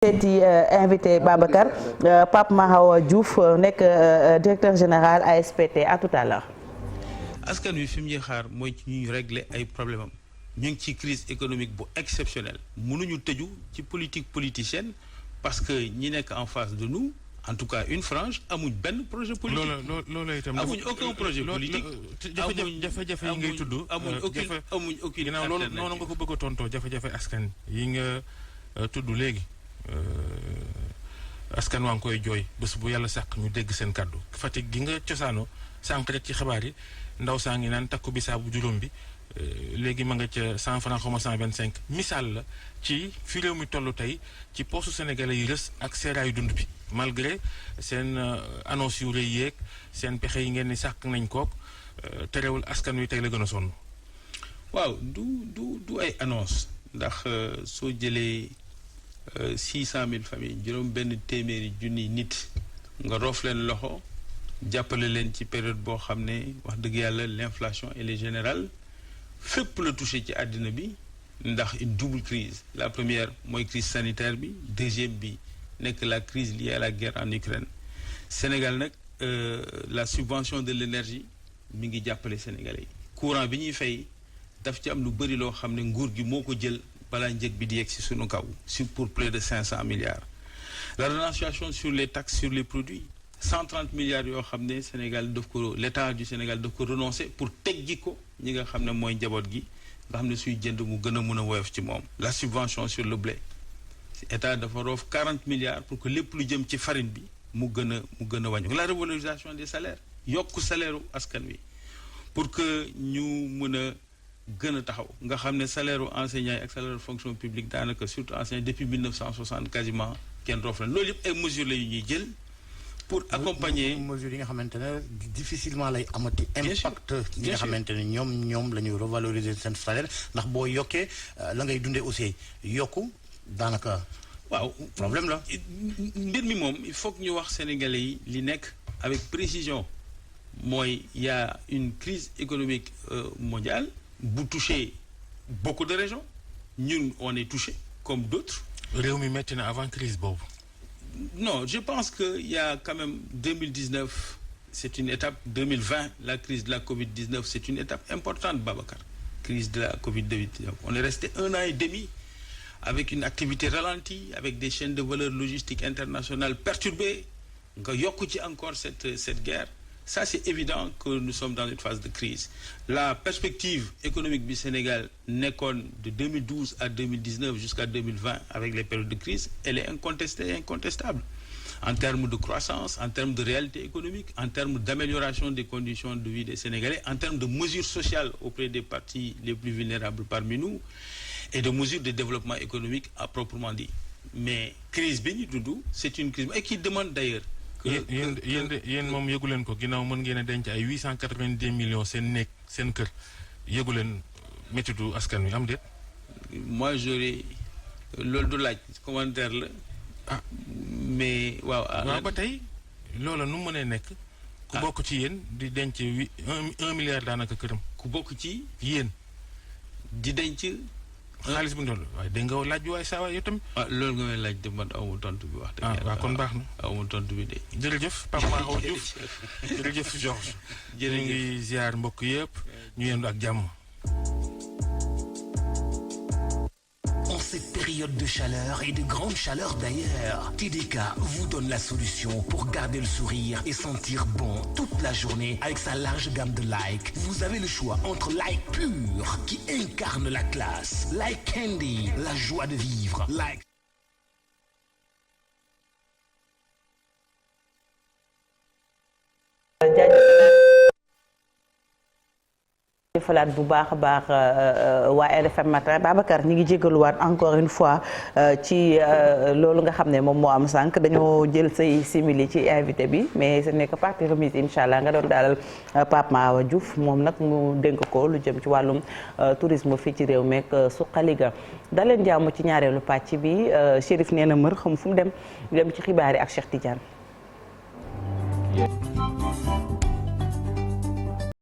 seeti invité Babacar Pape Mahawa Diouf nekk directeur général ASPT à tout à l'heure. askan wi fi mu ñuy xaar mooy ci ñuy régler ay problème am ñu ngi ci crise économique bu exceptionnelle mënuñu tëju ci politique politicienne parce que ñi nekk en face de nous en tout cas une frange amuñ benn projet politique. loolu itam amuñ aucun projet politique. jafe-jafe yi ngay tudd. amuñ aucune ginnaaw loolu noonu nga ko bëgg a tontoo jafe-jafe askan yi nga tudd léegi. askan waa ngi koy jooy bés bu yàlla sàq ñu dégg seen kàddu Fatick gi nga cosaano sànq rek ci xibaar yi ndaw saa ngi naan takku bisaabu juróom bi léegi ma nga ca 100 francs xaw ma 125 misaal la ci fi réew mi toll tey ci poosu sénégalais yi rës ak seeraayu dund bi malgré seen annonce yu rëy yeeg seen pexe yi ngeen ni sàq nañ kook terewul askan wi tey la gën a sonn. waaw du ay annonce ndax soo jëlee 600 000 familles juróom benn téeméeri junni nit nga roof leen loxo jàppale leen ci période boo xam ne wax dëgg yàlla l'inflation elle est générale fépp la touché ci àddina bi ndax une double crise la première mooy crise sanitaire bi deuxième bi nekk la crise liée à la guerre en Ukraine Sénégal nag la subvention de l'énergie mi ngi jàppale Sénégalais yi courant bi ñuy fay daf ci am lu bëri loo xam ne nguur gi moo ko jël balaa njëg bi di yegg si sunu kaw pour plus de 500 milliards la renonciation sur les taxes sur les produits 130 milliards yoo xam ne Sénégal daf ko l'État du Sénégal daf ko renoncer pour teggi ko ñi nga xam ne mooy njaboot gi nga xam ne suy jënd mu gën a mën a woyof ci moom la subvention sur le blé État dafa roof 40 milliards pour que lépp lu jëm ci farine bi mu gën a wàññi la revalorisation des salaires yokk salaire u askan wi pour que ñu mën a gën a taxaw nga xam ne salaire u enseignant yi ak salaire fonction publique daanaka surtout enseignant depuis 1960 quasiment kenn roof leen loolu yëpp ay mesures la yu ñuy jël pour accompagner mesures yi nga xamante ne difficilement lay amati impact yi nga xamante ne ñoom la ñu revaloriser seen salaire ndax boo yokkee la ngay dundee aussi yokku daanaka waaw problème la mbir mi moom il faut que ñu wax sénégalais yi li nekk avec précision mooy y a une crise économique mondiale bu touché beaucoup de régions ñun on est touché comme d'autres. réew mi metti na avant crise boobu. non je pense que il y a quand même 2019 c'est une étape 2020 la crise de la Covid-19 c'est une étape importante Babacar crise de la Covid-19 on est resté 1 an et demi avec une activité ralentie avec des chaînes de valeur logistique internationales perturbées nga yokk ci encore cette guerre. Ça, c'est évident que nous sommes dans une phase de crise. La perspective économique du Sénégal nekkoon de 2012 à 2019 jusqu'à 2020 avec les périodes de crise, elle est incontestée et incontestable. En termes de croissance, en termes de réalité économique, en termes d'amélioration des conditions de vie des Sénégalais, en termes de mesures sociales auprès des parties les plus vulnérables parmi nous et de mesures de développement économique à proprement dit. Mais crise bi ñu dund, c'est une crise et qui demande d'ailleurs yéen moom yëgu leen ko ginnaaw mën ngeen a denc ay 890 millions seen nekk seen kër yëgu leen méttitu askan wi am déet. moi j'aurais loolu du laaj commentaire la. ah mais waaw. waaw ba tey loola nu mu mënee nekk. ku bokk ci yéen di denc 1 milliard daanaka këram. ku bokk ci yéen. di denc. xaalis bu ndol waaye dégg nga laaj bi waaye saa waay yow tamit. loolu nga may laaj de man aw ma tontu bi wax dëgg yàlla. waaw kon baax na aw ma tontu bi de. jërëjëf Pape Mahawa Diouf jërëjëf Georges. ñu ngi ziar mbokk yëpp ñu yendu ak jàmm. En cette période de chaleur et de grande chaleur d'ailleurs, TDK vous donne la solution pour garder le sourire et sentir bon toute la journée avec sa large gamme de Like. Vous avez le choix entre Like pur qui incarne la classe, Like Candy, la joie de vivre, Like falaat bu baax a baax waa RFM matin Babacar ñi ngi jégaluwaat encore une fois ci loolu nga xam ne moom moo am sànq dañoo jël say simili ci invité bi mais ce n'est que partie remise incha allah nga doon dalal Pape Mahawa Diouf moom nag mu dénk ko lu jëm ci wàllum tourisme fii ci réew meek suqali ga daleen jàmm ci ñaareelu pàcc bi Chérif nee na mër xam fu mu dem ci xibaar yi ak Cheikh Tidiane.